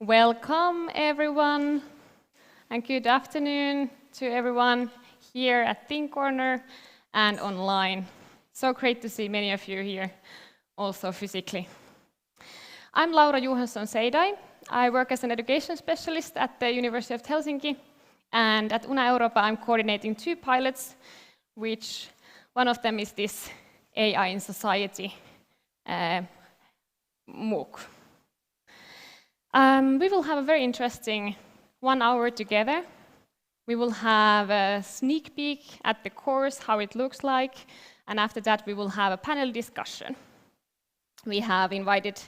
Welcome everyone and good afternoon to everyone here at Think Corner and online. So great to see many of you here also physically. I'm Laura Johansson-Seidai. I work as an education specialist at the University of Helsinki, and at Una Europa I'm coordinating 2 pilots, which one of them is this AI in Society MOOC. We will have a very interesting 1 hour together. We will have a sneak peek at the course, how it looks like, and after that we will have a panel discussion. We have invited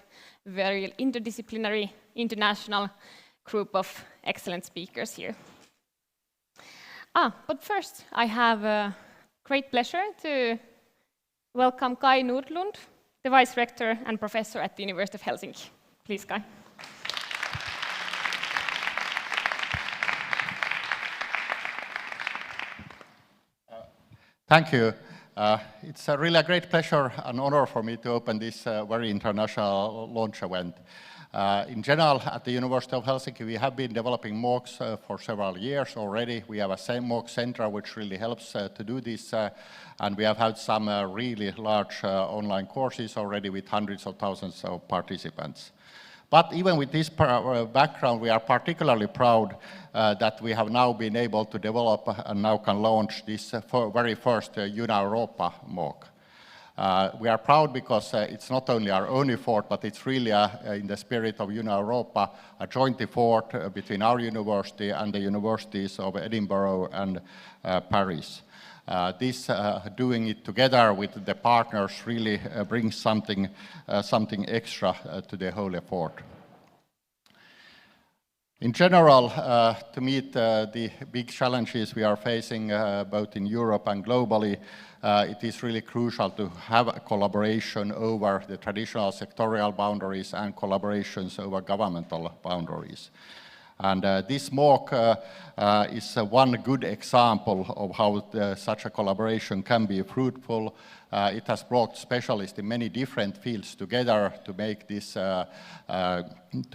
a very interdisciplinary, international group of excellent speakers here. But first I have a great pleasure to welcome Kai Nordlund, the Vice Rector and Professor at the University of Helsinki. Please, Kai. Thank you. It's really a great pleasure and honor for me to open this very international launch event. In general, at the University of Helsinki, we have been developing MOOCs for several years already. We have a same MOOC center which really helps to do this, and we have had some really large online courses already with hundreds of thousands of participants. But even with this background, we are particularly proud that we have now been able to develop and now can launch this very first Una Europa MOOC. We are proud because it's not only our own effort, but it's really in the spirit of Una Europa, a joint effort between our university and the universities of Edinburgh and Paris. Doing it together with the partners really brings something extra to the whole effort. In general, to meet the big challenges we are facing both in Europe and globally, it is really crucial to have a collaboration over the traditional sectorial boundaries and collaborations over governmental boundaries. And this MOOC is one good example of how such a collaboration can be fruitful. It has brought specialists in many different fields together to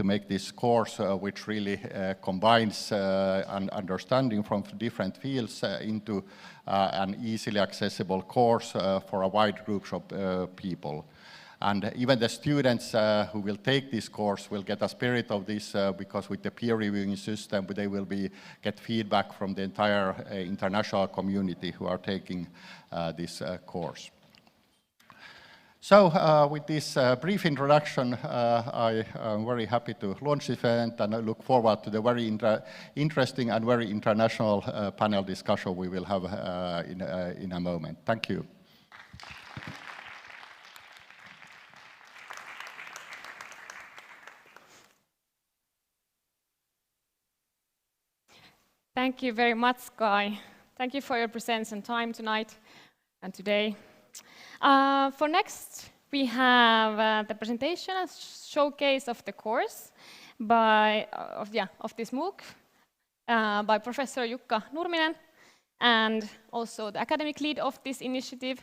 make this course, which really combines an understanding from different fields into an easily accessible course for a wide group of people. And even the students who will take this course will get a spirit of this because with the peer reviewing system, they will get feedback from the entire international community who are taking this course. So with this brief introduction, I am very happy to launch this event, and I look forward to the very interesting and very international panel discussion we will have in a moment. Thank you. Thank you very much, Kai. Thank you for your presence and time tonight and today. For next, we have the presentation and showcase of the course of this MOOC by Professor Jukka Nurminen, and also the academic lead of this initiative.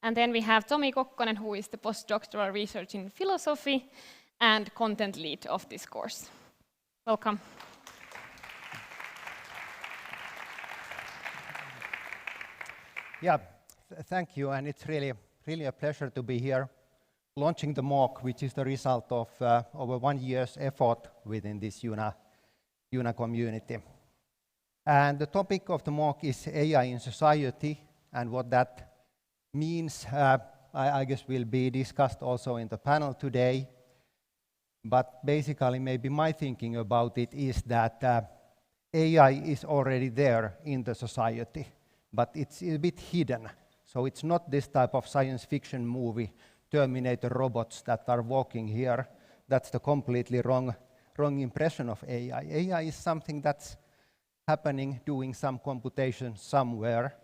And then we have Tomi Kokkonen, who is the postdoctoral research in philosophy and content lead of this course. Welcome. Yeah, thank you, and it's really a pleasure to be here launching the MOOC, which is the result of over 1 year's effort within this Una community. And the topic of the MOOC is AI in society, and what that means, I guess will be discussed also in the panel today. But basically, maybe my thinking about it is that AI is already there in the society, but it's a bit hidden. So it's not this type of science fiction movie, Terminator robots that are walking here. That's the completely wrong impression of AI. AI is something that's happening, doing some computation somewhere.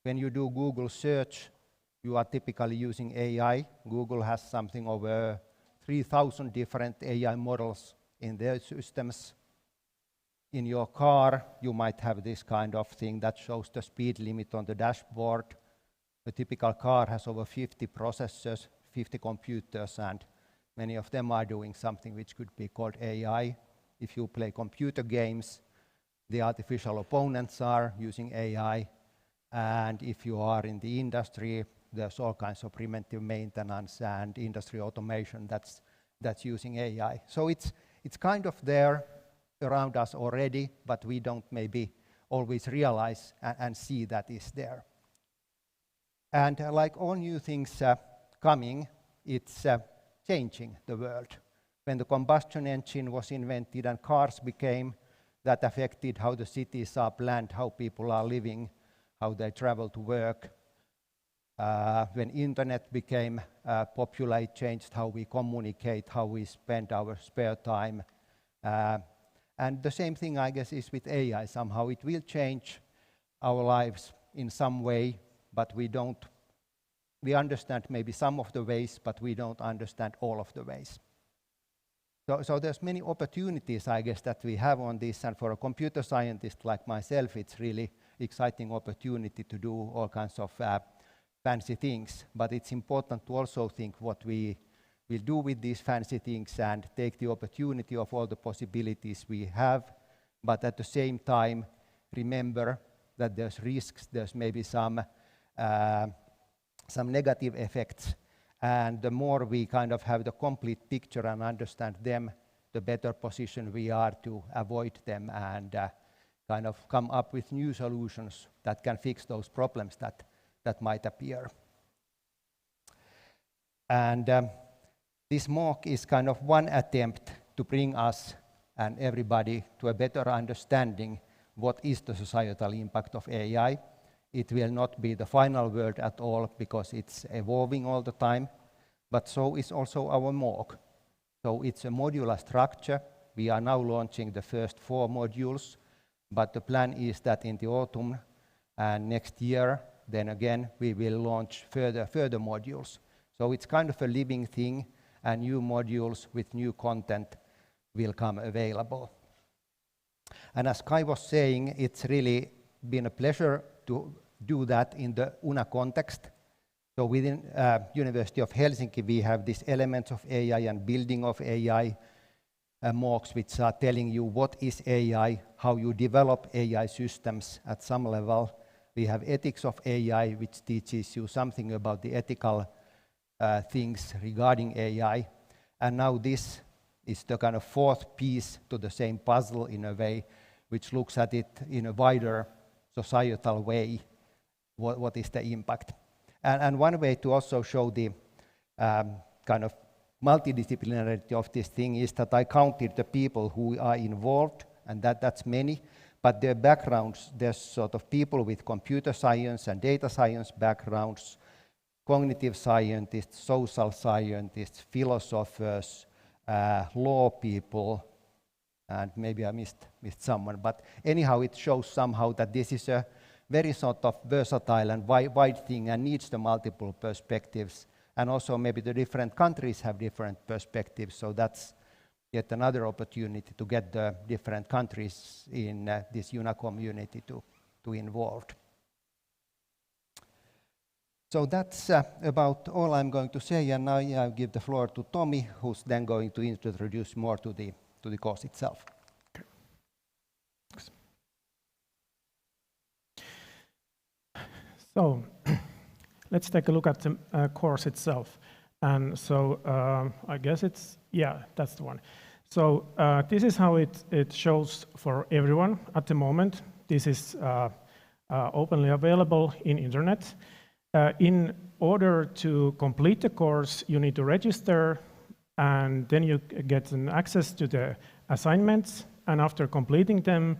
When you do Google search, you are typically using AI. Google has something over 3,000 different AI models in their systems. In your car, you might have this kind of thing that shows the speed limit on the dashboard. A typical car has over 50 processors, 50 computers, and many of them are doing something which could be called AI. If you play computer games, the artificial opponents are using AI. And if you are in the industry, there's all kinds of preventive maintenance and industry automation that's using AI. So it's kind of there around us already, but we don't maybe always realize and see that is there. And like all new things coming, it's changing the world. When the combustion engine was invented and cars became, that affected how the cities are planned, how people are living, how they travel to work. When internet became popular, it changed how we communicate, how we spend our spare time. And the same thing, I guess, is with AI. Somehow it will change our lives in some way, but we understand maybe some of the ways, but we don't understand all of the ways. So there's many opportunities, I guess, that we have on this, and for a computer scientist like myself, it's really exciting opportunity to do all kinds of fancy things, but it's important to also think what we will do with these fancy things and take the opportunity of all the possibilities we have, but at the same time remember that there's risks, there's maybe some negative effects, and the more we kind of have the complete picture and understand them, the better position we are to avoid them and kind of come up with new solutions that can fix those problems that might appear. And this MOOC is kind of one attempt to bring us and everybody to a better understanding what is the societal impact of AI. It will not be the final word at all because it's evolving all the time, but so is also our MOOC. So it's a modular structure. We are now launching the first 4 modules, but the plan is that in the autumn and next year, then again, we will launch further modules. So it's kind of a living thing, and new modules with new content will come available. And as Kai was saying, it's really been a pleasure to do that in the Una context. So within University of Helsinki, we have these elements of AI and building of AI MOOCs, which are telling you what is AI, how you develop AI systems at some level. We have ethics of AI, which teaches you something about the ethical things regarding AI. And now this is the kind of 4th piece to the same puzzle in a way, which looks at it in a wider societal way, what is the impact. And one way to also show the kind of multidisciplinarity of this thing is that I counted the people who are involved, and that's many, but their backgrounds, there's sort of people with computer science and data science backgrounds, cognitive scientists, social scientists, philosophers, law people, and maybe I missed someone, but anyhow it shows somehow that this is a very sort of versatile and wide thing and needs the multiple perspectives, and also maybe the different countries have different perspectives, so that's yet another opportunity to get the different countries in this Una community to involved. So that's about all I'm going to say, and now I'll give the floor to Tommy, who's then going to introduce more to the course itself. Okay. So let's take a look at the course itself. And so I guess that's the one. So this is how it shows for everyone at the moment. This is openly available in internet. In order to complete the course, you need to register, and then you get an access to the assignments. And after completing them,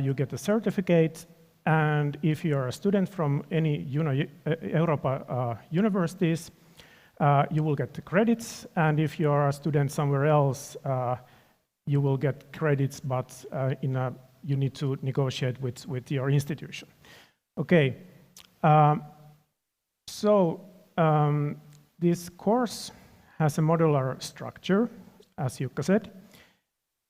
you get a certificate. And if you are a student from any Una Europa universities, you will get the credits. And if you are a student somewhere else, you will get credits, but you need to negotiate with your institution. Okay. So this course has a modular structure, as Jukka said.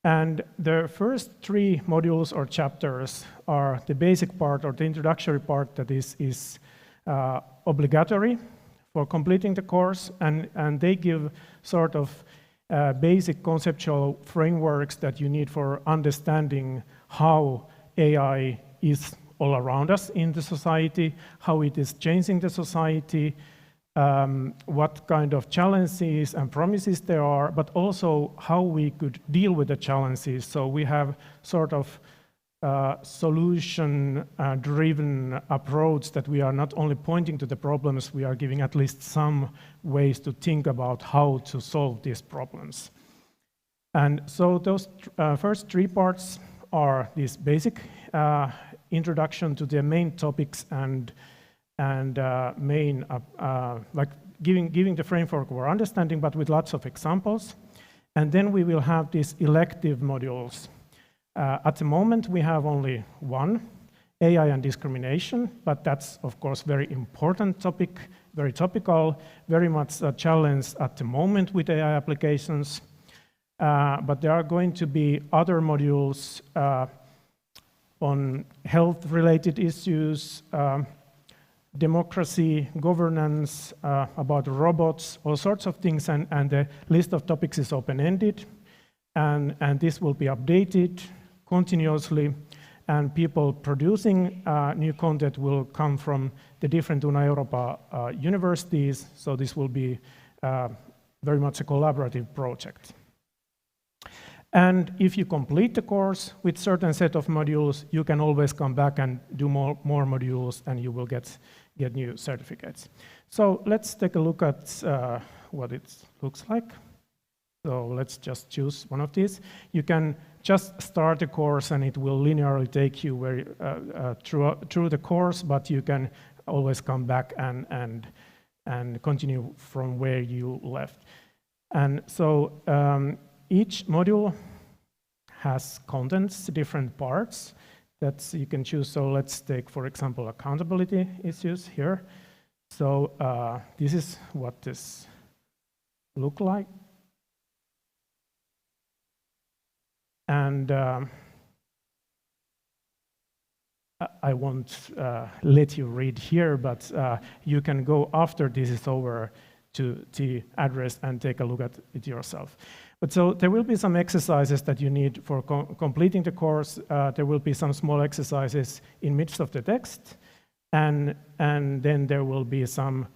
And the first 3 modules or chapters are the basic part or the introductory part that is obligatory for completing the course, and they give sort of basic conceptual frameworks that you need for understanding how AI is all around us in the society, how it is changing the society, what kind of challenges and promises there are, but also how we could deal with the challenges. So we have sort of solution-driven approach that we are not only pointing to the problems, we are giving at least some ways to think about how to solve these problems. And so those first three parts are this basic introduction to the main topics and main, like giving the framework for understanding, but with lots of examples. And then we will have these elective modules. At the moment, we have only one, AI and discrimination, but that's, of course, very important topic, very topical, very much a challenge at the moment with AI applications. But there are going to be other modules on health-related issues, democracy, governance, about robots, all sorts of things, and the list of topics is open-ended, and this will be updated continuously, and people producing new content will come from the different Una Europa universities, so this will be very much a collaborative project. And if you complete the course with certain set of modules, you can always come back and do more modules, and you will get new certificates. So let's take a look at what it looks like. So let's just choose one of these. You can just start the course, and it will linearly take you through the course, but you can always come back and continue from where you left. And so each module has contents, different parts that you can choose. So let's take, for example, accountability issues here. So this is what this looks like. And I won't let you read here, but you can go after this is over to the address and take a look at it yourself. But so there will be some exercises that you need for completing the course. There will be some small exercises in midst of the text, and then there will be some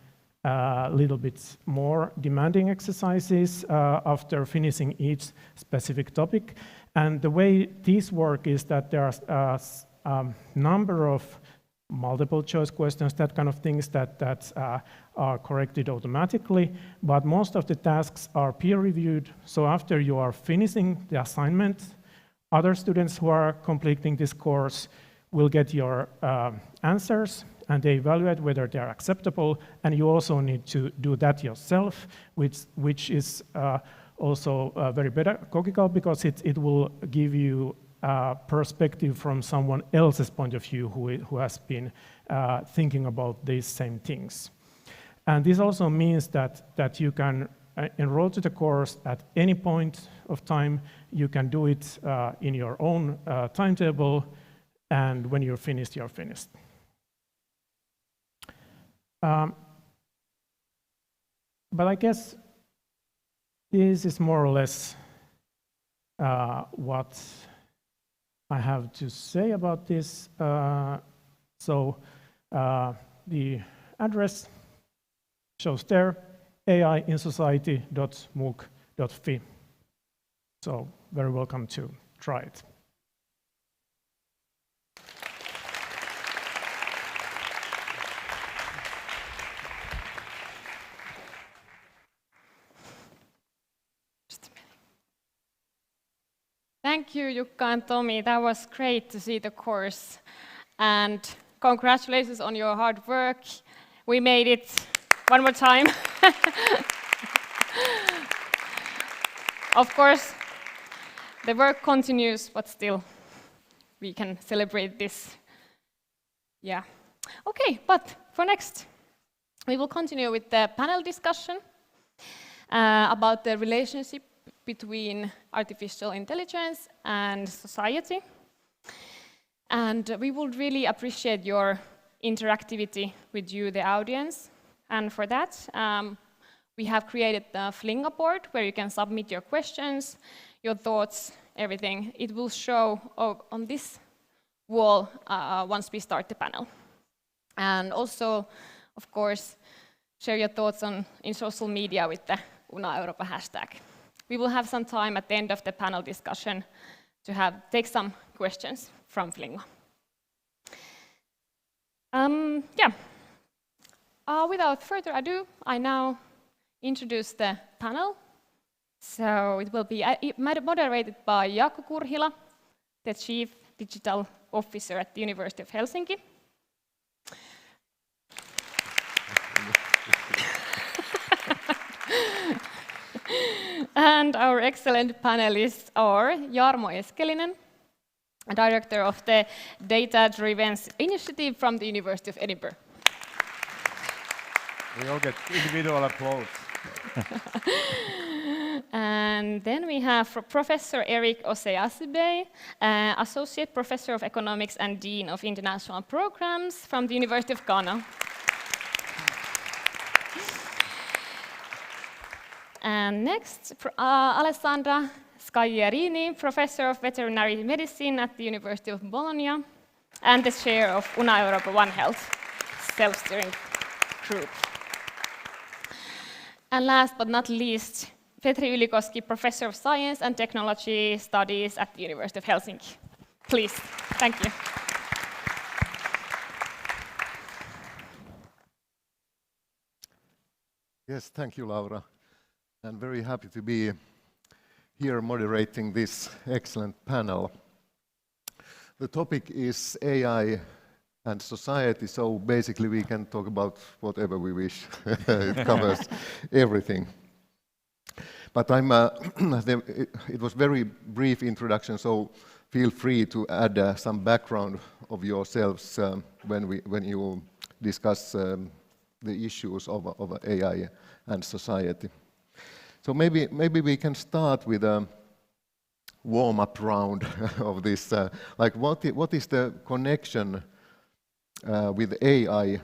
little bit more demanding exercises after finishing each specific topic. And the way these work is that there are a number of multiple choice questions, that kind of things that are corrected automatically, but most of the tasks are peer reviewed. So after you are finishing the assignment, other students who are completing this course will get your answers, and they evaluate whether they are acceptable, and you also need to do that yourself, which is also very pedagogical, because it will give you perspective from someone else's point of view who has been thinking about these same things. And this also means that you can enroll to the course at any point of time. You can do it in your own timetable, and when you're finished, you're finished. But I guess this is more or less what I have to say about this. So the address shows there, aiinsociety.mooc.fi. So very welcome to try it. Thank you, Jukka and Tomi. That was great to see the course. And congratulations on your hard work. We made it one more time. Of course, the work continues, but still, we can celebrate this. Yeah. Okay, but for next, we will continue with the panel discussion about the relationship between artificial intelligence and society. And we would really appreciate your interactivity with you, the audience. And for that, We have created the Flinga board where you can submit your questions, your thoughts, everything. It will show on this wall once we start the panel. And also, of course, share your thoughts in social media with the Una Europa hashtag. We will have some time at the end of the panel discussion to take some questions from Flinga. Without further ado, I now introduce the panel. So it will be moderated by Jaakko Kurhila, the Chief Digital Officer at the University of Helsinki. And our excellent panelists are Jarmo Eskelinen, Director of the Data-Driven Initiative from the University of Edinburgh. We all get individual applause. And then we have Professor Eric Oseasibe, Associate Professor of Economics and Dean of International Programs from the University of Ghana. And next, Alessandra Scaglierini, Professor of Veterinary Medicine at the University of Bologna, and the Chair of Una Europa One Health self-steering group. And last but not least, Petri Ylikoski, Professor of Science and Technology Studies at the University of Helsinki. Please, thank you. Yes, thank you, Laura. I'm very happy to be here moderating this excellent panel. The topic is AI and society, so basically we can talk about whatever we wish. It covers everything. But it was very brief introduction, so feel free to add some background of yourselves when you discuss the issues of AI and society. So maybe we can start with a warm-up round of this. Like, what is the connection with AI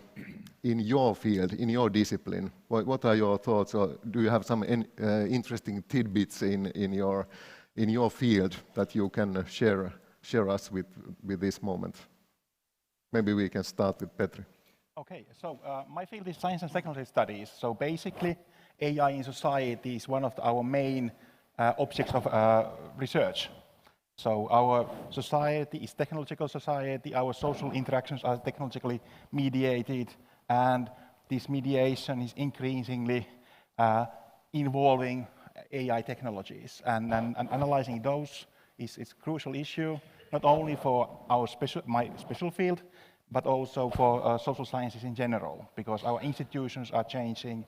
in your field, in your discipline? What are your thoughts, or do you have some interesting tidbits in your field that you can share us with this moment? Maybe we can start with Petri. Okay, so my field is science and technology studies. So basically, AI in society is one of our main objects of research. So our society is technological society, our social interactions are technologically mediated, and this mediation is increasingly involving AI technologies. And analyzing those is a crucial issue, not only for my special field, but also for social sciences in general, because our institutions are changing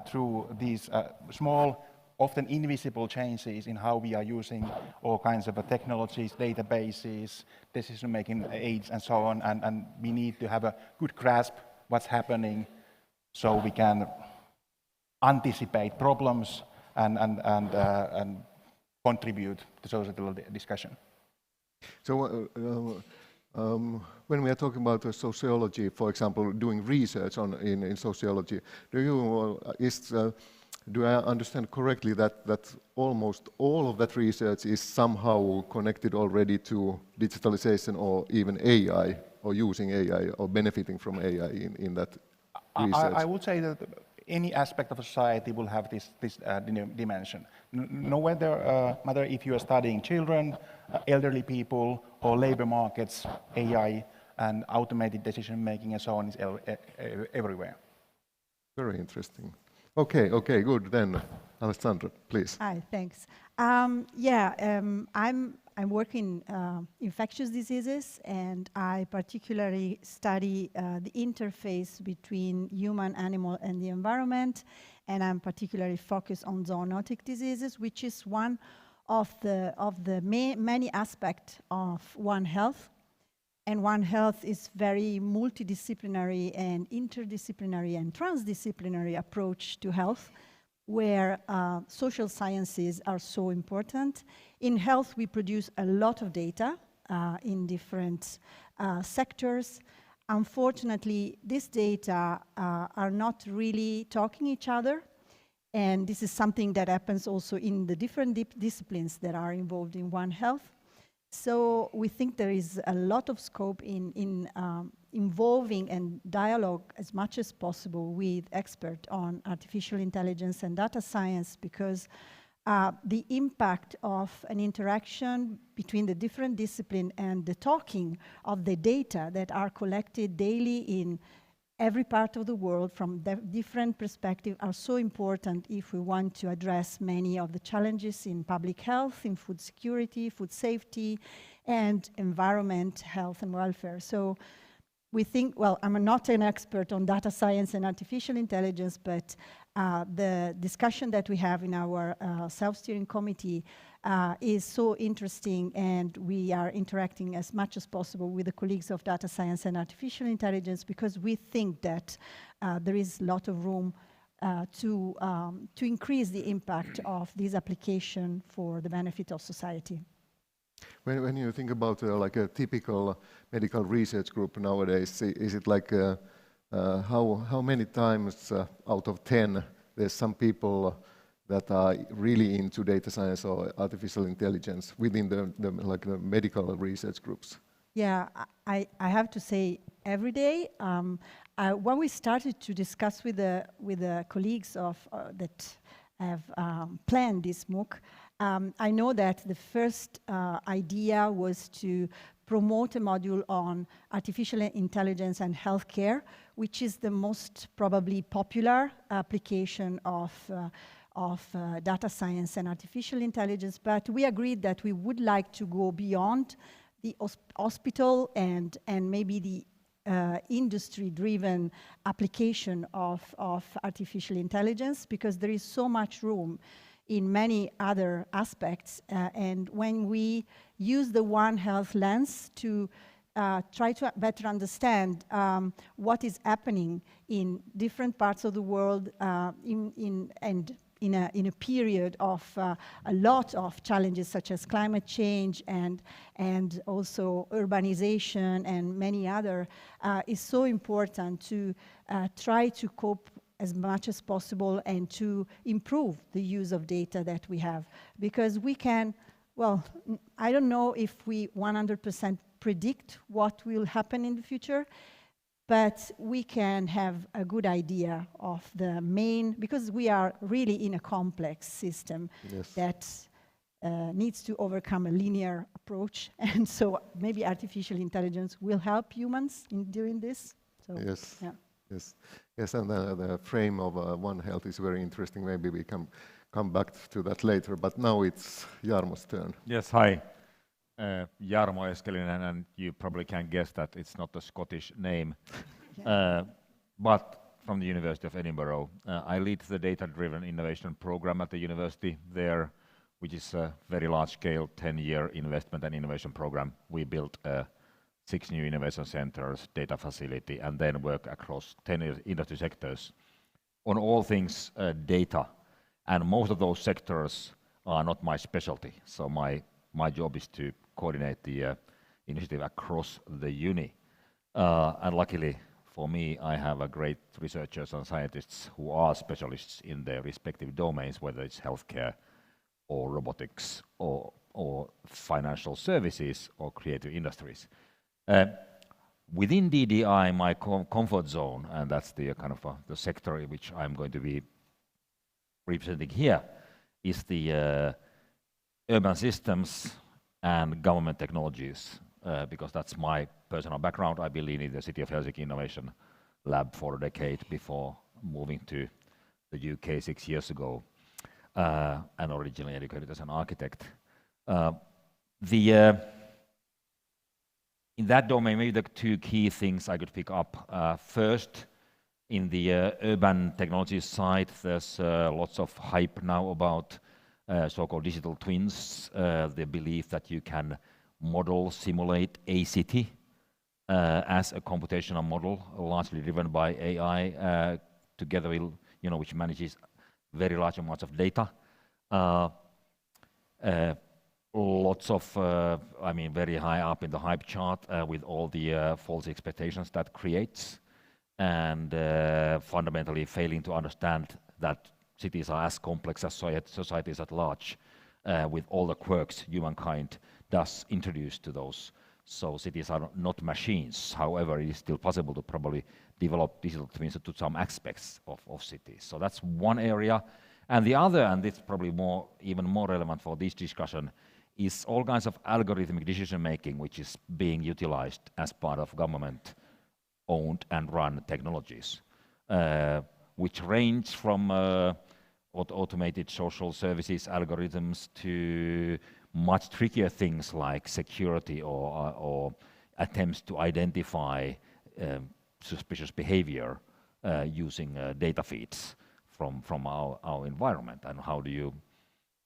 through these small, often invisible changes in how we are using all kinds of technologies, databases, decision-making aids, and so on. And we need to have a good grasp what's happening so we can anticipate problems and contribute to societal discussion. So when we are talking about sociology, for example, doing research in sociology, do I understand correctly that almost all of that research is somehow connected already to digitalization or even AI, or using AI, or benefiting from AI in that research? I would say that any aspect of society will have this dimension. No matter if you are studying children, elderly people, or labor markets, AI and automated decision-making and so on is everywhere. Very interesting. Okay, good. Then, Alessandra, please. Hi, thanks. I'm working infectious diseases, and I particularly study the interface between human, animal, and the environment, and I'm particularly focused on zoonotic diseases, which is one of the many aspects of One Health. And One Health is very multidisciplinary and interdisciplinary and transdisciplinary approach to health, where social sciences are so important. In health, we produce a lot of data in different sectors. Unfortunately, these data are not really talking each other, And this is something that happens also in the different disciplines that are involved in One Health. So we think there is a lot of scope in involving and dialogue as much as possible with experts on artificial intelligence and data science, because the impact of an interaction between the different disciplines and the talking of the data that are collected daily in every part of the world from different perspectives are so important if we want to address many of the challenges in public health, in food security, food safety, and environment, health and welfare. So we think, well, I'm not an expert on data science and artificial intelligence, but the discussion that we have in our self-steering committee is so interesting, and we are interacting as much as possible with the colleagues of data science and artificial intelligence, because we think that there is a lot of room to increase the impact of this application for the benefit of society. When you think about like a typical medical research group nowadays, is it like how many times out of 10 there's some people that are really into data science or artificial intelligence within the medical research groups? Yeah, I have to say every day. When we started to discuss with the colleagues of that have planned this MOOC, I know that the first idea was to promote a module on artificial intelligence and healthcare, which is the most probably popular application of data science and artificial intelligence. But we agreed that we would like to go beyond the hospital and maybe the industry-driven application of artificial intelligence, because there is so much room in many other aspects. And when we use the One Health lens to try to better understand what is happening in different parts of the world in a period of a lot of challenges such as climate change and also urbanization and many other, is so important to try to cope as much as possible and to improve the use of data that we have. Because we can, well, I don't know if we 100% predict what will happen in the future, but we can have a good idea of the main, because we are really in a complex system. Yes. That needs to overcome a linear approach. And so maybe artificial intelligence will help humans in doing this. So, yes. Yeah. Yes. Yes, and the frame of One Health is very interesting. Maybe we can come back to that later, but now it's Jarmo's turn. Yes, hi. Jarmo Eskelinen, and you probably can guess that it's not a Scottish name, but from the University of Edinburgh. I lead the data-driven innovation program at the university there, which is a very large-scale 10-year investment and innovation program. We built 6 new innovation centers, data facility, and then work across 10 industry sectors on all things data. And most of those sectors are not my specialty. So my job is to coordinate the initiative across the uni. And luckily for me, I have great researchers and scientists who are specialists in their respective domains, whether it's healthcare or robotics or financial services or creative industries. Within DDI, my comfort zone, and that's the kind of the sector in which I'm going to be representing here, is the urban systems and government technologies, because that's my personal background. I've been leading the City of Helsinki Innovation Lab for a decade before moving to the UK 6 years ago, and originally educated as an architect. In that domain, maybe the 2 key things I could pick up. First, in the urban technology side, there's lots of hype now about so-called digital twins, the belief that you can model, simulate a city as a computational model, largely driven by AI, together with, which manages very large amounts of data. Lots of, very high up in the hype chart with all the false expectations that creates, and fundamentally failing to understand that cities are as complex as societies at large, with all the quirks humankind does introduce to those. So cities are not machines. However, it is still possible to probably develop digital twins to some aspects of cities. So that's one area. And the other, and it's probably even more relevant for this discussion, is all kinds of algorithmic decision making, which is being utilized as part of government-owned and run technologies, which range from automated social services algorithms to much trickier things like security or attempts to identify suspicious behavior using data feeds from our environment, and how do you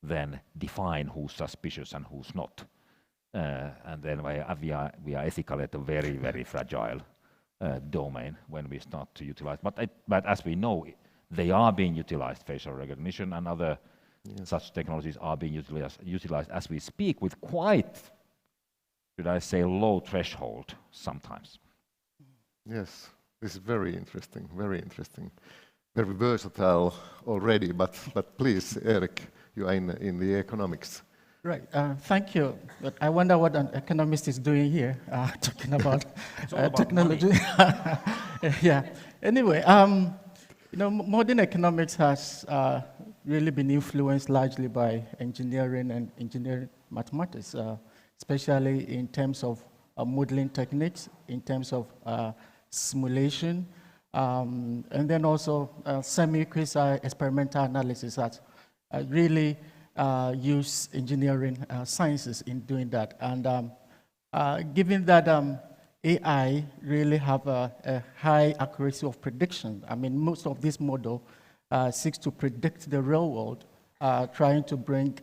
then define who's suspicious and who's not. And then we are ethically at a very, very fragile domain when we start to utilize. But as we know, they are being utilized, facial recognition and other such technologies are being utilized as we speak with quite, should I say, low threshold sometimes. Yes, this is very interesting, very interesting. Very versatile already, but please, Erik, you are in the economics. Right, thank you. But I wonder what an economist is doing here, talking about technology. Yeah. Anyway, modern economics has really been influenced largely by engineering and engineering mathematics, especially in terms of modeling techniques, in terms of simulation, and then also semi-quasi experimental analysis that really use engineering sciences in doing that. And given that AI really have a high accuracy of prediction, I mean, most of this model seeks to predict the real world, trying to bring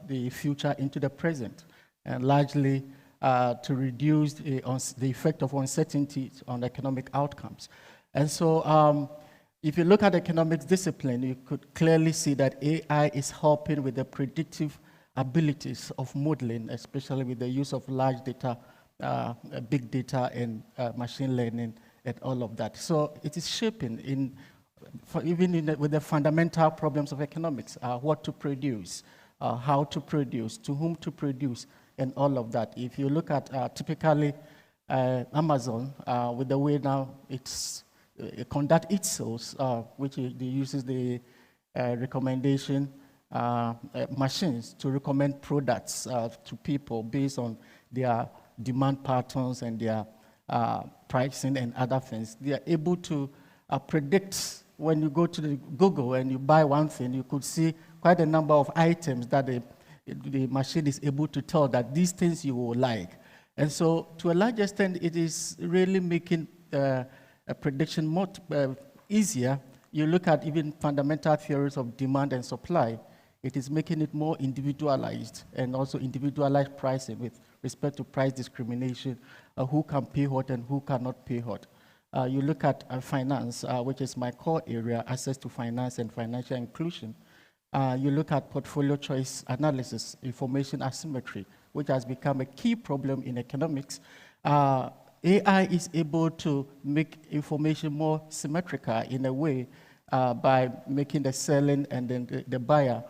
the future into the present, and largely to reduce the effect of uncertainty on economic outcomes. And so if you look at economics discipline, you could clearly see that AI is helping with the predictive abilities of modeling, especially with the use of large data, big data, and machine learning, and all of that. So it is shaping with the fundamental problems of economics, what to produce, how to produce, to whom to produce, and all of that. If you look at typically Amazon, with the way now it conduct its sales, which uses the recommendation machines to recommend products to people based on their demand patterns and their pricing and other things. They are able to predict. When you go to the Google and you buy one thing, you could see quite a number of items that the machine is able to tell that these things you will like. And so to a large extent, it is really making a prediction more easier. You look at even fundamental theories of demand and supply, it is making it more individualized, and also individualized pricing with respect to price discrimination, who can pay what and who cannot pay what. You look at finance, which is my core area, access to finance and financial inclusion. You look at portfolio choice analysis, information asymmetry, which has become a key problem in economics. AI is able to make information more symmetrical in a way by making the selling and then the buyer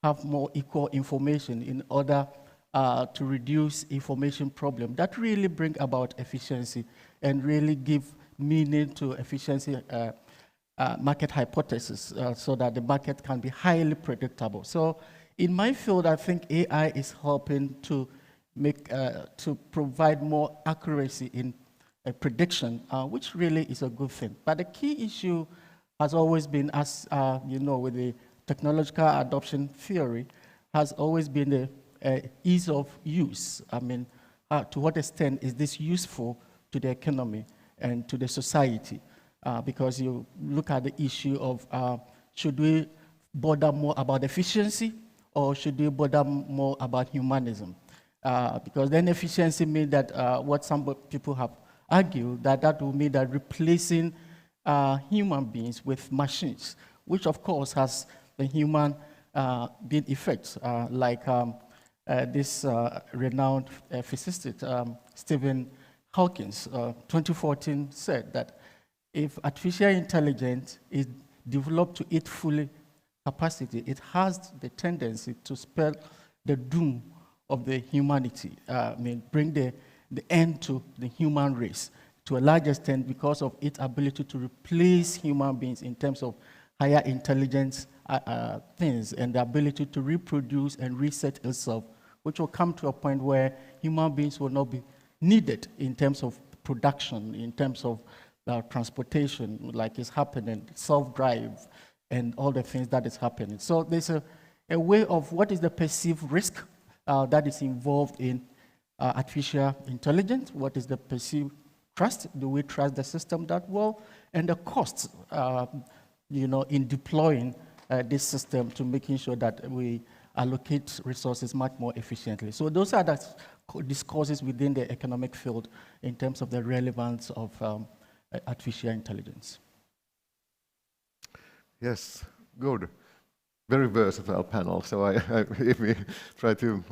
have more equal information in order to reduce information problem. That really bring about efficiency and really give meaning to efficiency market hypothesis so that the market can be highly predictable. So in my field, I think AI is helping to provide more accuracy in prediction, which really is a good thing. But the key issue has always been, as you know, with the technological adoption theory, has always been the ease of use. I mean, to what extent is this useful to the economy and to the society? Because you look at the issue of should we bother more about efficiency or should we bother more about humanism? Because then efficiency means that what some people have argued, that will mean that replacing human beings with machines, which of course has the human being effects, like this renowned physicist, Stephen Hawking, 2014 said that if artificial intelligence is developed to eat fully capacity, it has the tendency to spell the doom of the humanity, bring the end to the human race to a large extent because of its ability to replace human beings in terms of higher intelligence things and the ability to reproduce and reset itself, which will come to a point where human beings will not be needed in terms of production, in terms of transportation, like is happening, self-drive, and all the things that is happening. So there's a way of what is the perceived risk that is involved in artificial intelligence, what is the perceived trust, do we trust the system that well, and the costs in deploying this system to making sure that we allocate resources much more efficiently. So those are the discourses within the economic field in terms of the relevance of artificial intelligence. Yes, good. Very versatile panel. So if we try to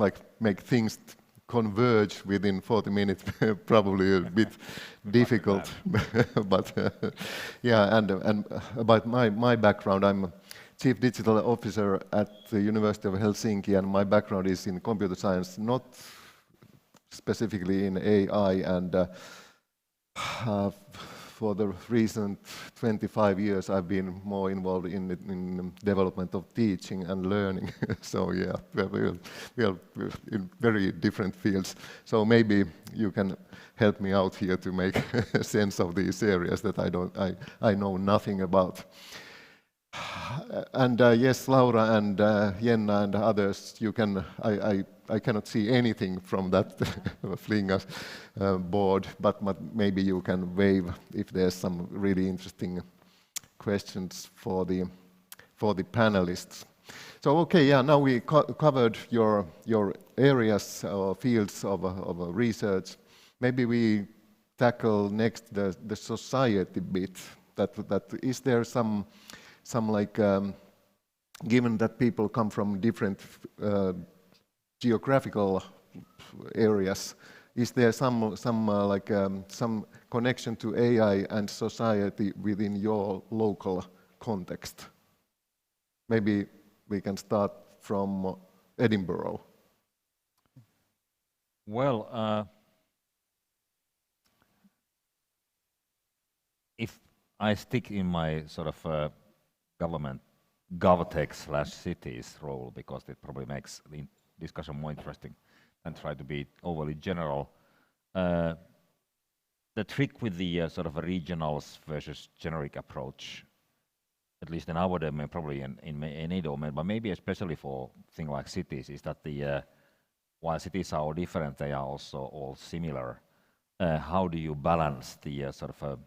make things converge within 40 minutes, probably a bit difficult. But yeah, and about my background, I'm Chief Digital Officer at the University of Helsinki, and my background is in computer science, not specifically in AI, and for the recent 25 years I've been more involved in development of teaching and learning. So yeah, we're in very different fields. So maybe you can help me out here to make sense of these areas that I know nothing about. And yes, Laura and Jenna and others, you can. I cannot see anything from that Flinga board, but maybe you can wave if there's some really interesting questions for the panelists. So okay, yeah. Now we covered your areas or fields of research. Maybe we tackle next the society bit. That is there some given that people come from different geographical areas, is there some connection to AI and society within your local context? Maybe we can start from Edinburgh. Well, if I stick in my sort of government, GovTech/cities role, because it probably makes the discussion more interesting and try to be overly general. The trick with the sort of regionals versus generic approach, at least in our domain, probably in any domain, but maybe especially for things like cities, is that while cities are all different, they are also all similar. How do you balance the sort of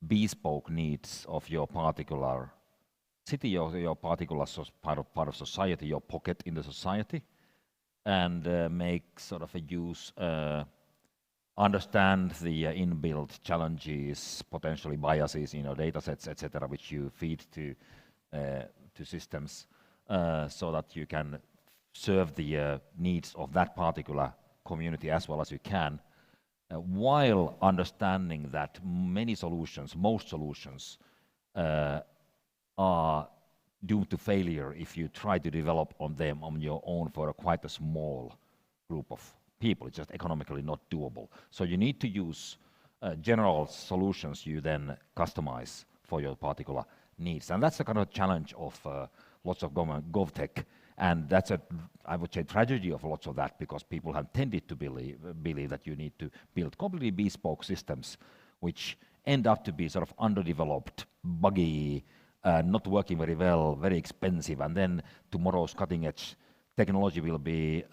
bespoke needs of your particular city or your particular part of society, your pocket in the society, and make sort of a use, understand the inbuilt challenges, potentially biases in your data sets, etc., which you feed to systems, so that you can serve the needs of that particular community as well as you can, while understanding that most solutions, are doomed to failure if you try to develop them on your own for quite a small group of people. It's just economically not doable. So you need to use general solutions you then customize for your particular needs. And that's the kind of challenge of lots of GovTech. And that's I would say, tragedy of lots of that, because people have tended to believe that you need to build completely bespoke systems, which end up to be sort of underdeveloped, buggy, not working very well, very expensive, and then tomorrow's cutting-edge technology will be,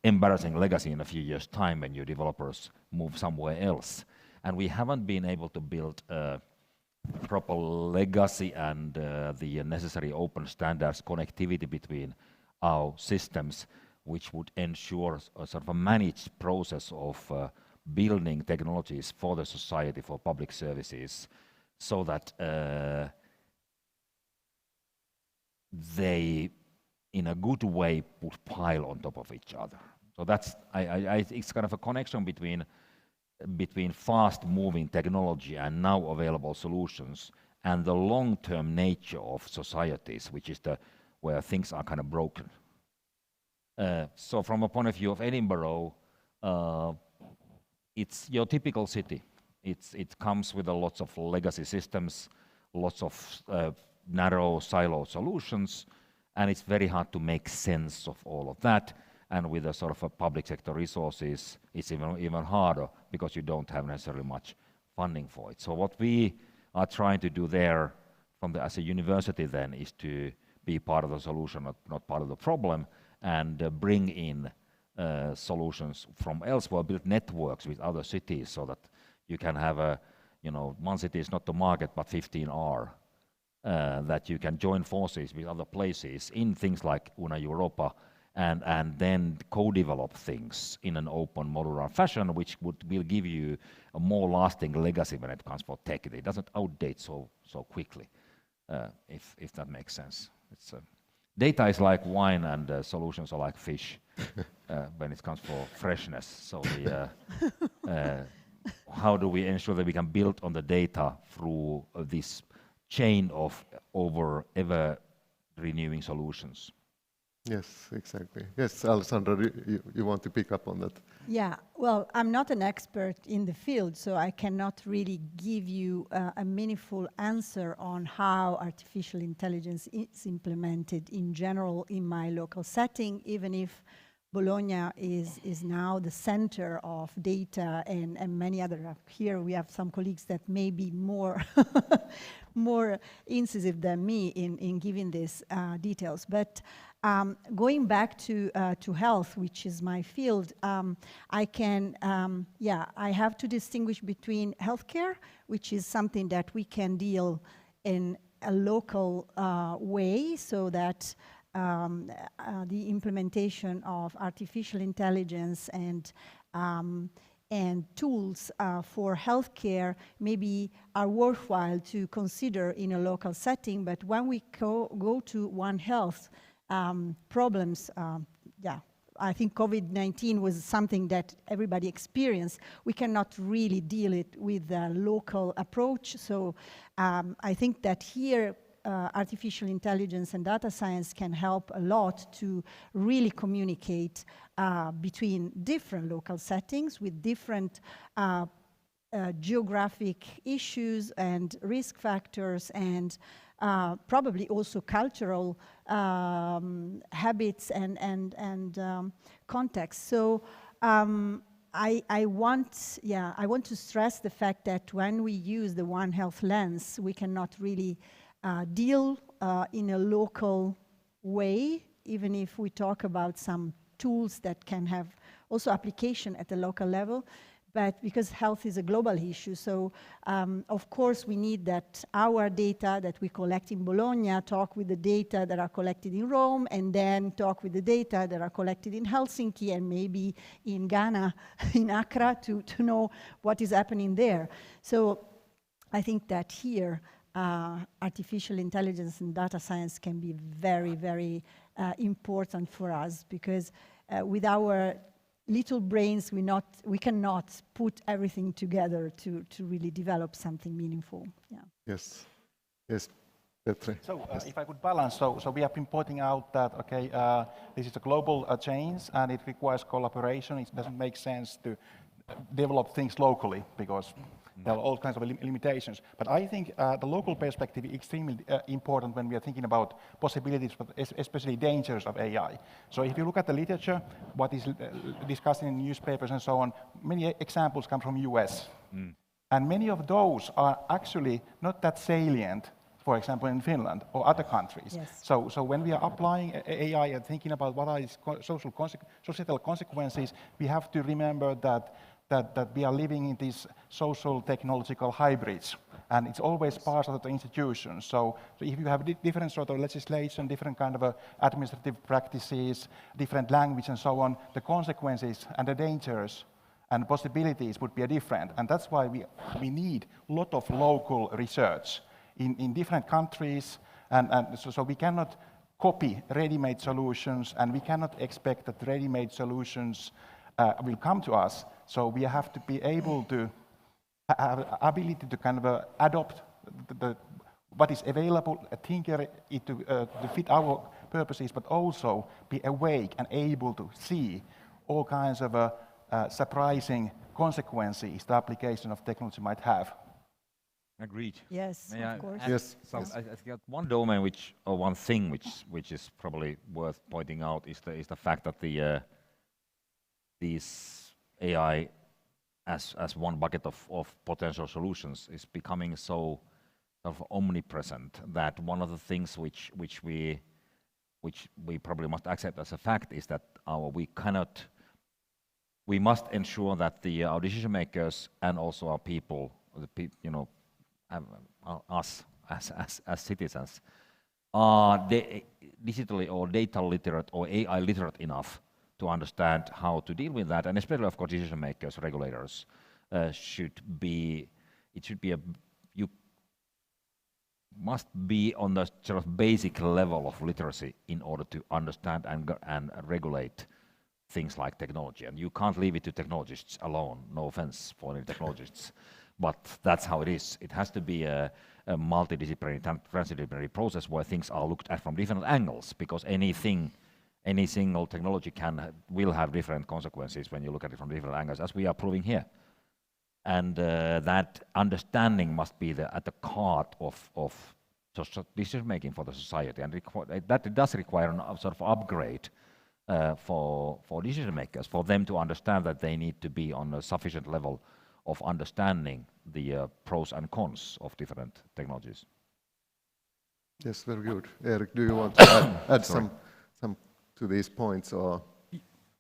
embarrassing legacy in a few years' time when your developers move somewhere else. And we haven't been able to build proper legacy and the necessary open standards connectivity between our systems, which would ensure a sort of a managed process of building technologies for the society, for public services, so that they, in a good way, would pile on top of each other. So that's, it's kind of a connection between fast-moving technology and now available solutions and the long-term nature of societies, which is where things are kind of broken. So from a point of view of Edinburgh, it's your typical city. It comes with lots of legacy systems, lots of narrow silo solutions, and it's very hard to make sense of all of that. And with a sort of a public sector resources, it's even harder because you don't have necessarily much funding for it. So what we are trying to do there as a university then is to be part of the solution, not part of the problem, and bring in solutions from elsewhere, build networks with other cities so that you can have one city is not the market, but 15 are, that you can join forces with other places in things like Una Europa, and then co-develop things in an open modular fashion, which will give you a more lasting legacy when it comes for tech. It doesn't outdate so quickly, if that makes sense. Data is like wine, and solutions are like fish when it comes for freshness. So how do we ensure that we can build on the data through this chain of ever renewing solutions? Yes, exactly. Yes, Alessandra, you want to pick up on that? Yeah, well, I'm not an expert in the field, so I cannot really give you a meaningful answer on how artificial intelligence is implemented in general in my local setting, even if Bologna is now the center of data and many other. Here we have some colleagues that may be more more incisive than me in giving these details. But going back to health, which is my field, I have to distinguish between healthcare, which is something that we can deal in a local way, so that the implementation of artificial intelligence and tools for healthcare maybe are worthwhile to consider in a local setting. But when we go to One Health, problems, I think COVID-19 was something that everybody experienced. We cannot really deal it with a local approach. So I think that here artificial intelligence and data science can help a lot to really communicate between different local settings with different geographic issues and risk factors, and probably also cultural habits and context. So I want to stress the fact that when we use the One Health lens, we cannot really deal in a local way, even if we talk about some tools that can have also application at the local level. But because health is a global issue, so of course we need that our data that we collect in Bologna talk with the data that are collected in Rome, and then talk with the data that are collected in Helsinki and maybe in Ghana, in Accra, to know what is happening there. So I think that here artificial intelligence and data science can be very, very important for us, because with our little brains, we cannot put everything together to really develop something meaningful. Yeah. Yes. Yes. Petre. So if I could balance, so we have been pointing out that, okay, this is a global change and it requires collaboration. It doesn't make sense to develop things locally because there are all kinds of limitations. But I think the local perspective is extremely important when we are thinking about possibilities, but especially dangers of AI. So if you look at the literature, what is discussed in newspapers and so on, many examples come from US. And many of those are actually not that salient, for example, in Finland or other countries. Yes. So when we are applying AI and thinking about what are its societal consequences, we have to remember that we are living in these social technological hybrids, and it's always part of the institution. So if you have different sort of legislation, different kind of administrative practices, different language and so on, the consequences and the dangers and possibilities would be different. And that's why we need a lot of local research in different countries, and so we cannot copy ready-made solutions, and we cannot expect that ready-made solutions will come to us. So we have to be able to have ability to kind of adopt what is available, tinker it to fit our purposes, but also be awake and able to see all kinds of surprising consequences the application of technology might have. Agreed. Yes, May of course. Yes. So I think one domain or one thing which is probably worth pointing out is the fact that these AI as one bucket of potential solutions is becoming so sort of omnipresent that one of the things which we probably must accept as a fact is that we must ensure that our decision makers and also our people, us as citizens, are digitally or data literate or AI literate enough to understand how to deal with that, and especially, of course, decision makers, regulators, you must be on the sort of basic level of literacy in order to understand and regulate things like technology. And you can't leave it to technologists alone, no offense for any technologists, but that's how it is. It has to be a multidisciplinary, transdisciplinary process where things are looked at from different angles, because any single technology will have different consequences when you look at it from different angles, as we are proving here. And that understanding must be at the heart of decision making for the society, and that does require a sort of upgrade for decision makers, for them to understand that they need to be on a sufficient level of understanding the pros and cons of different technologies. Yes, very good. Erik, do you want to add some to these points? Or?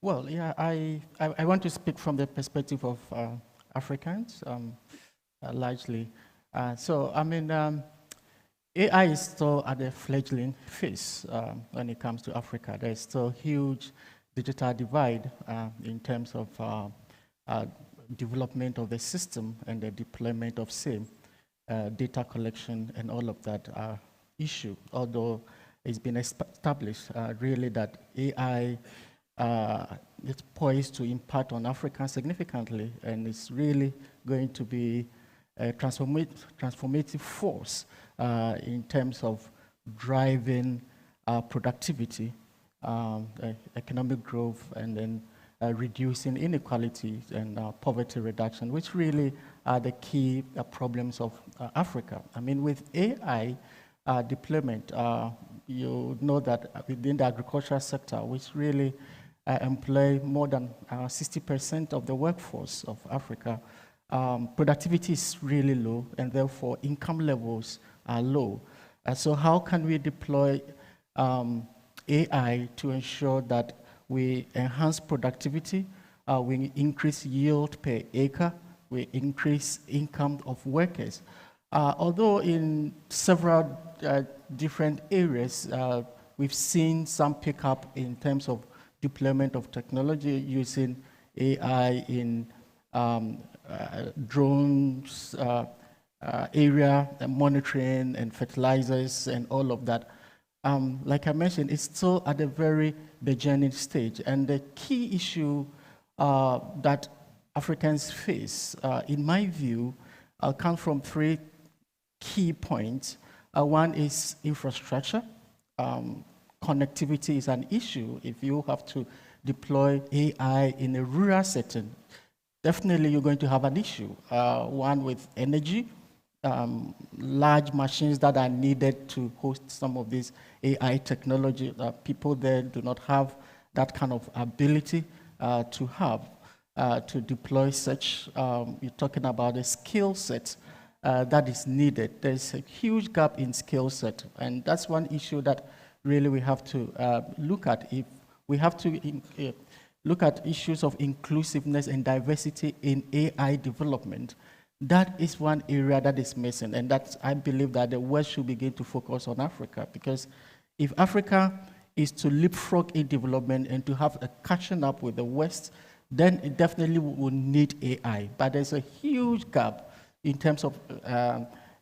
Well, yeah, I want to speak from the perspective of Africans, largely. So, I mean, AI is still at the fledgling phase when it comes to Africa. There's still huge digital divide in terms of development of the system and the deployment of same data collection and all of that issue. Although it's been established really that AI is poised to impact on Africa significantly, and it's really going to be a transformative force in terms of driving productivity, economic growth, and then reducing inequality and poverty reduction, which really are the key problems of Africa. I mean, with AI deployment, you know that within the agricultural sector, which really employ more than 60% of the workforce of Africa, productivity is really low, and therefore income levels are low. So how can we deploy AI to ensure that we enhance productivity, we increase yield per acre, we increase income of workers? Although in several different areas, we've seen some pickup in terms of deployment of technology using AI in drones, area monitoring and fertilizers and all of that. Like I mentioned, it's still at a very beginning stage. And the key issue that Africans face, in my view, come from three key points. One is infrastructure. Connectivity is an issue. If you have to deploy AI in a rural setting, definitely you're going to have an issue. One with energy, large machines that are needed to host some of this AI technology. People there do not have that kind of ability to deploy such. You're talking about a skill set that is needed. There's a huge gap in skill set, and that's one issue that really we have to look at. If we have to look at issues of inclusiveness and diversity in AI development, that is one area that is missing, and that's, I believe that the West should begin to focus on Africa, because if Africa is to leapfrog in development and to have a catching up with the West, then it definitely will need AI. But there's a huge gap in terms of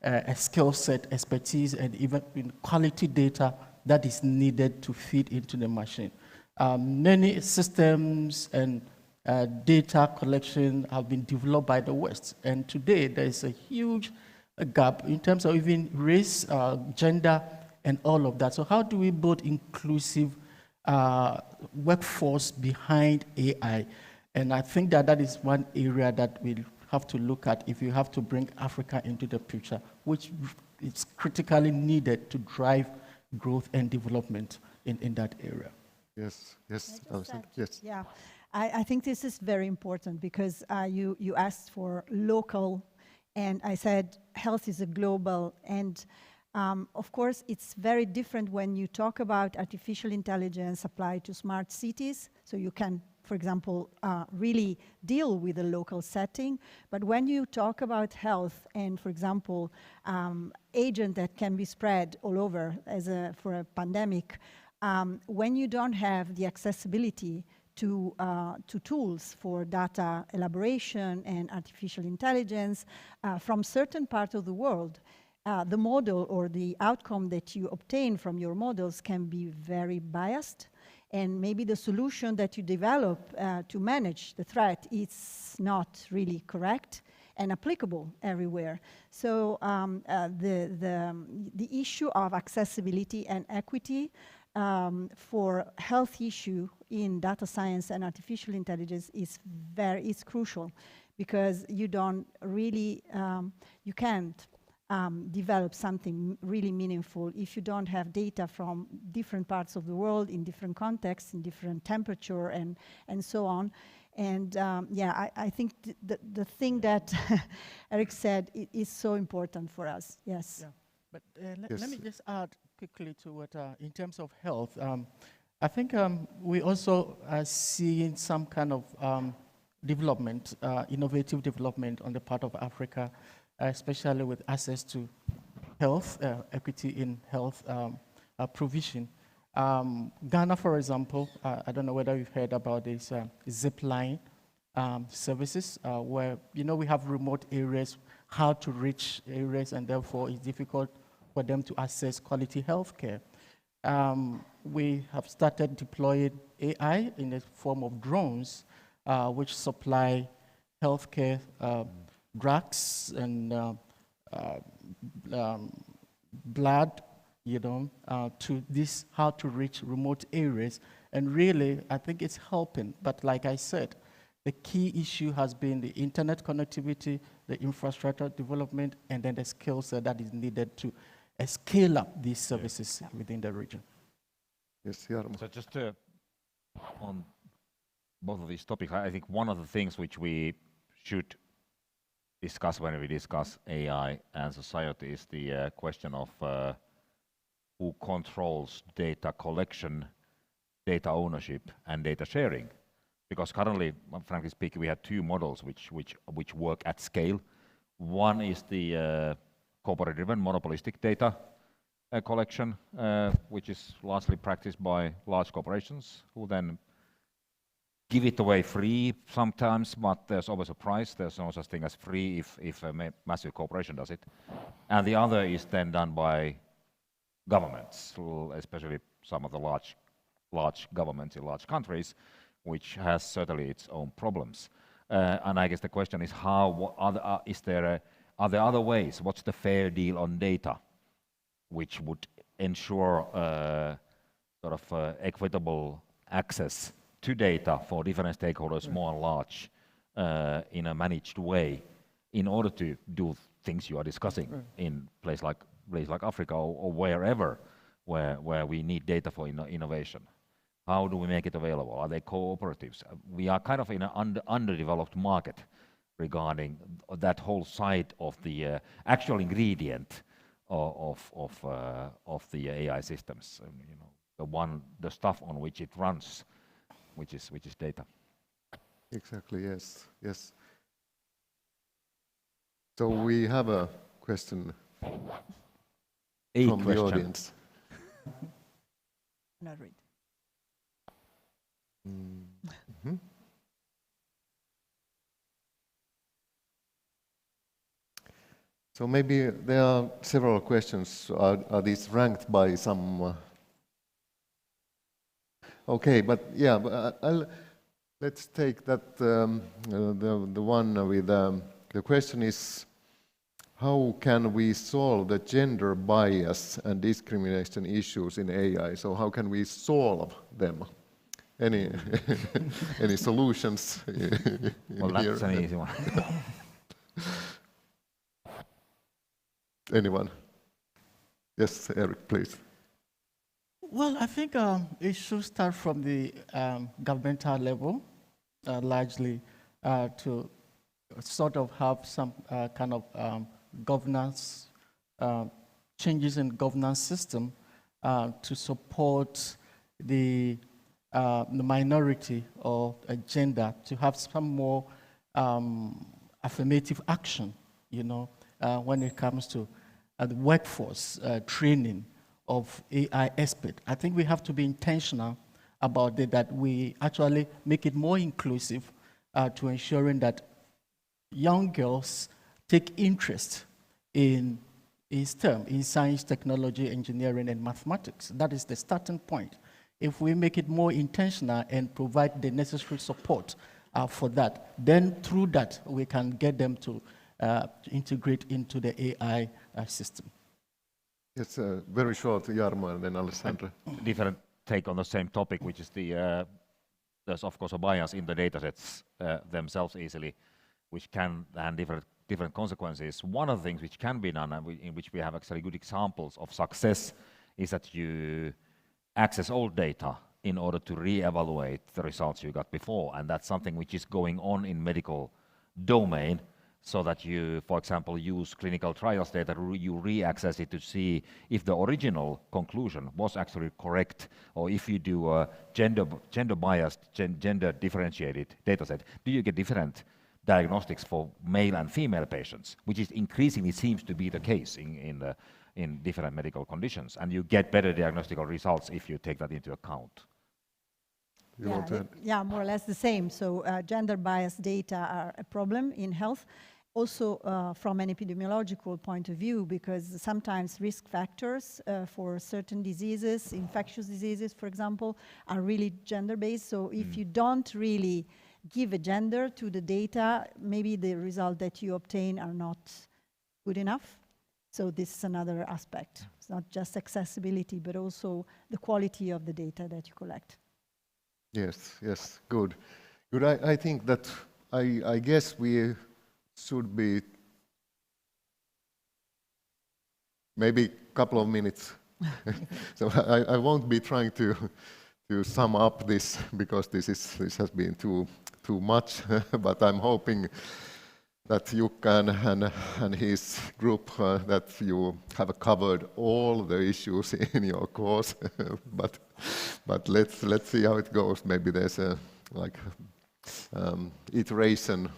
a skill set, expertise, and even in quality data that is needed to feed into the machine. Many systems and data collection have been developed by the West, and today there is a huge gap in terms of even race, gender, and all of that. So how do we build inclusive workforce behind AI? And I think that that is one area that we'll have to look at if you have to bring Africa into the picture, which is critically needed to drive growth and development in that area. Yes, yes, yes. Yeah, I think this is very important because you asked for local, and I said health is a global, and of course it's very different when you talk about artificial intelligence applied to smart cities, so you can, for example, really deal with a local setting. But when you talk about health and, for example, agent that can be spread all over for a pandemic, when you don't have the accessibility to tools for data elaboration and artificial intelligence from certain parts of the world, the model or the outcome that you obtain from your models can be very biased. And maybe the solution that you develop to manage the threat is not really correct and applicable everywhere. So the issue of accessibility and equity for health issue in data science and artificial intelligence is crucial, because you don't really, you can't develop something really meaningful if you don't have data from different parts of the world, in different contexts, in different temperature, and so on. And yeah, I think the thing that Eric said is so important for us. Yes. Yeah. But let me just add quickly to what, in terms of health, I think we also are seeing some kind of development, innovative development on the part of Africa, especially with access to health, equity in health provision. Ghana, for example, I don't know whether you've heard about this zipline services, where, you know, we have remote areas, how to reach areas, and therefore it's difficult for them to access quality health care. We have started deploying AI in the form of drones, which supply healthcare drugs and blood, you know, to this, how to reach remote areas. And really, I think it's helping. But like I said, the key issue has been the internet connectivity, the infrastructure development, and then the skill set that is needed to scale up these services within the region. Yes, Jarmo. So just on both of these topics, I think one of the things which we should discuss when we discuss AI and society is the question of who controls data collection, data ownership, and data sharing. Because currently, frankly speaking, we have two models which work at scale. One is the corporate-driven monopolistic data collection, which is largely practiced by large corporations who then give it away free sometimes, but there's always a price. There's no such thing as free if a massive corporation does it. And the other is then done by governments, especially some of the large governments in large countries, which has certainly its own problems. And I guess the question is, are there other ways? What's the fair deal on data, which would ensure sort of equitable access to data for different stakeholders, small and large, in a managed way, in order to do things you are discussing in place like Africa or wherever where we need data for innovation? How do we make it available? Are they cooperatives? We are kind of in an underdeveloped market regarding that whole side of the actual ingredient of the AI systems. You know, the stuff on which it runs, which is data. Exactly. Yes. Yes. So we have a question from the audience. Not read. Mm-hmm. So maybe there are several questions. Are these ranked by some? Okay, but yeah, let's take that. The one with the question is, how can we solve the gender bias and discrimination issues in AI? So how can we solve them? Any any solutions? Well, that's an easy one. Anyone? Yes, Eric, please. Well, I think it should start from the governmental level, largely to sort of have some kind of governance, changes in governance system to support the minority or gender, to have some more affirmative action, you know, when it comes to the workforce training of AI experts. I think we have to be intentional about it, that we actually make it more inclusive to ensuring that young girls take interest in STEM, in science, technology, engineering, and mathematics. That is the starting point. If we make it more intentional and provide the necessary support for that, then through that, we can get them to integrate into the AI system. It's very short, Jarmo, and then Alessandra. Different take on the same topic, which is there's of course a bias in the datasets themselves easily, which can have different consequences. One of the things which can be done, and in which we have actually good examples of success, is that you access old data in order to re-evaluate the results you got before, and that's something which is going on in medical domain, so that you, for example, use clinical trials data, you re-access it to see if the original conclusion was actually correct, or if you do a gender-biased, gender-differentiated dataset, do you get different diagnostics for male and female patients, which is increasingly seems to be the case in different medical conditions, and you get better diagnostical results if you take that into account. Yeah, more or less the same. So gender-biased data are a problem in health. Also from an epidemiological point of view, because sometimes risk factors for certain diseases, infectious diseases, for example, are really gender-based. So if you don't really give a gender to the data, maybe the result that you obtain are not good enough. So this is another aspect. It's not just accessibility, but also the quality of the data that you collect. Yes, yes, good. Good. I think that I guess we should be maybe a couple of minutes. So I won't be trying to sum up this, because this has been too much. But I'm hoping that Jukka and his group that you have covered all the issues in your course. but let's see how it goes. Maybe there's a iteration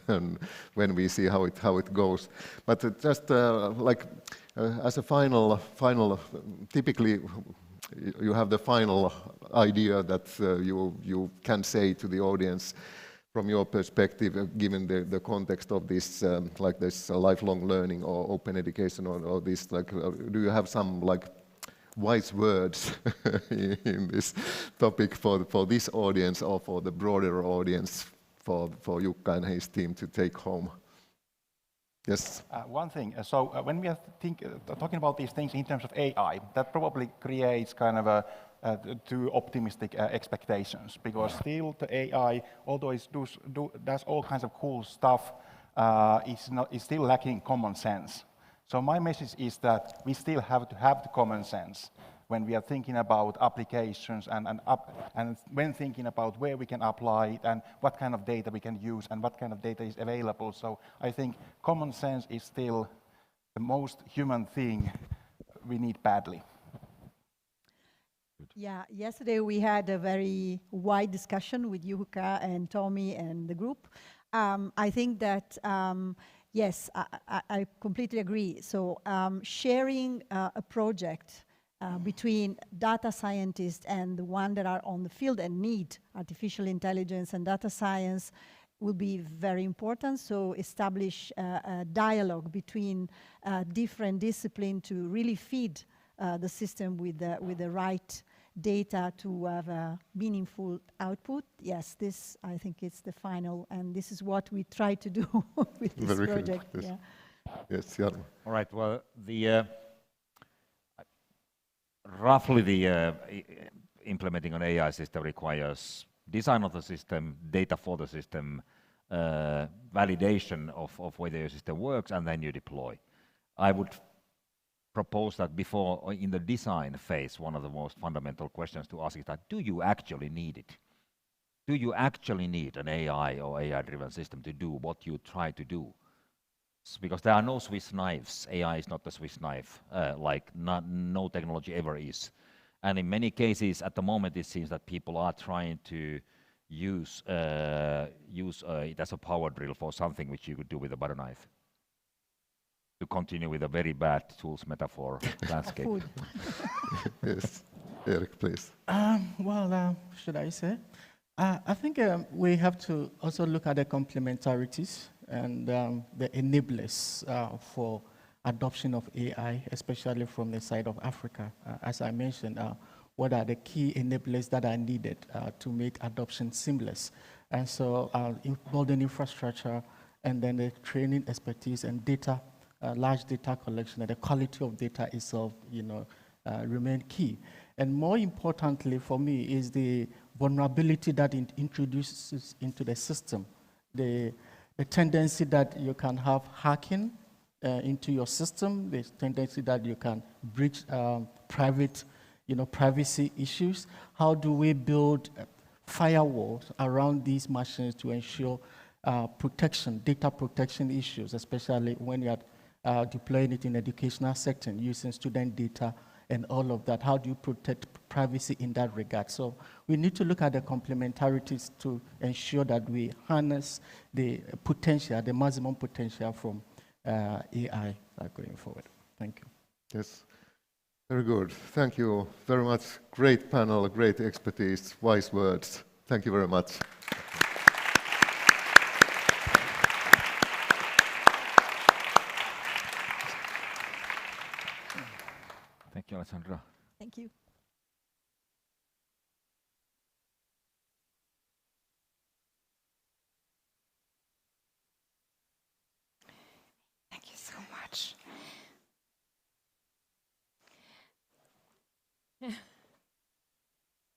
and when we see how it goes. But just as a final, typically you have the final idea that you can say to the audience from your perspective, given the context of this, like this lifelong learning or open education, or this, do you have some wise words in this topic for this audience, or for the broader audience, for Jukka and his team to take home? Yes? One thing, so when we are talking about these things in terms of AI, that probably creates kind of too optimistic expectations, because still the AI, although it does all kinds of cool stuff, is still lacking common sense. So my message is that we still have to have the common sense when we are thinking about applications and when thinking about where we can apply it and what kind of data we can use and what kind of data is available. So I think common sense is still the most human thing we need badly. Yeah, yesterday we had a very wide discussion with Jukka and Tommy and the group. I think that yes, I completely agree. So sharing a project between data scientists and the one that are on the field and need artificial intelligence and data science will be very important. So establish a dialogue between different disciplines to really feed the system with the right data to have a meaningful output. Yes, this I think is the final, and this is what we try to do with this project. Yes. Yeah. Yes, Jarmo. All right. Well, roughly the implementing an AI system requires design of the system, data for the system, validation of whether your system works, and then you deploy. I would propose that before, in the design phase, one of the most fundamental questions to ask is that, do you actually need it? Do you actually need an AI or AI-driven system to do what you try to do? Because there are no Swiss knives. AI is not a Swiss knife, like no technology ever is. And in many cases, at the moment, it seems that people are trying to use it as a power drill for something which you could do with a butter knife. To continue with a very bad tools metaphor landscape. Yes, Erik, please. Should I say? I think we have to also look at the complementarities and the enablers for adoption of AI, especially from the side of Africa. As I mentioned, what are the key enablers that are needed to make adoption seamless? And so building infrastructure and then the training expertise and data, large data collection, and the quality of data itself, remain key. And more importantly for me is the vulnerability that it introduces into the system. The tendency that you can have hacking into your system, the tendency that you can breach privacy issues. How do we build firewalls around these machines to ensure protection, data protection issues, especially when you are deploying it in educational sector, using student data and all of that? How do you protect privacy in that regard? So we need to look at the complementarities to ensure that we harness the potential, the maximum potential from AI going forward. Thank you. Yes, very good. Thank you very much. Great panel, great expertise, wise words. Thank you very much. Thank you, Alessandra. Thank you. Thank you so much.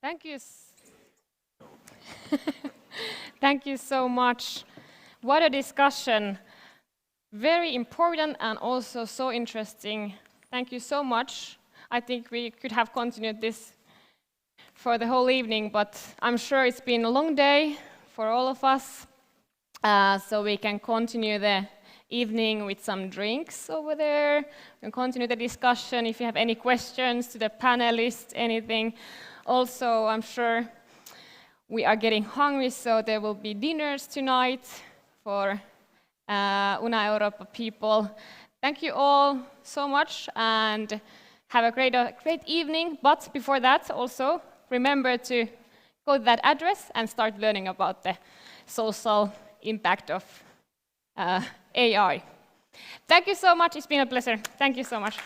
Thank you. Thank you so much. What a discussion. Very important and also so interesting. Thank you so much. I think we could have continued this for the whole evening, but I'm sure it's been a long day for all of us. So we can continue the evening with some drinks over there. We can continue the discussion if you have any questions to the panelists, anything. Also, I'm sure we are getting hungry, so there will be dinners tonight for Una Europa people. Thank you all so much and have a great evening. But before that, also remember to go to that address and start learning about the social impact of AI. Thank you so much. It's been a pleasure. Thank you so much.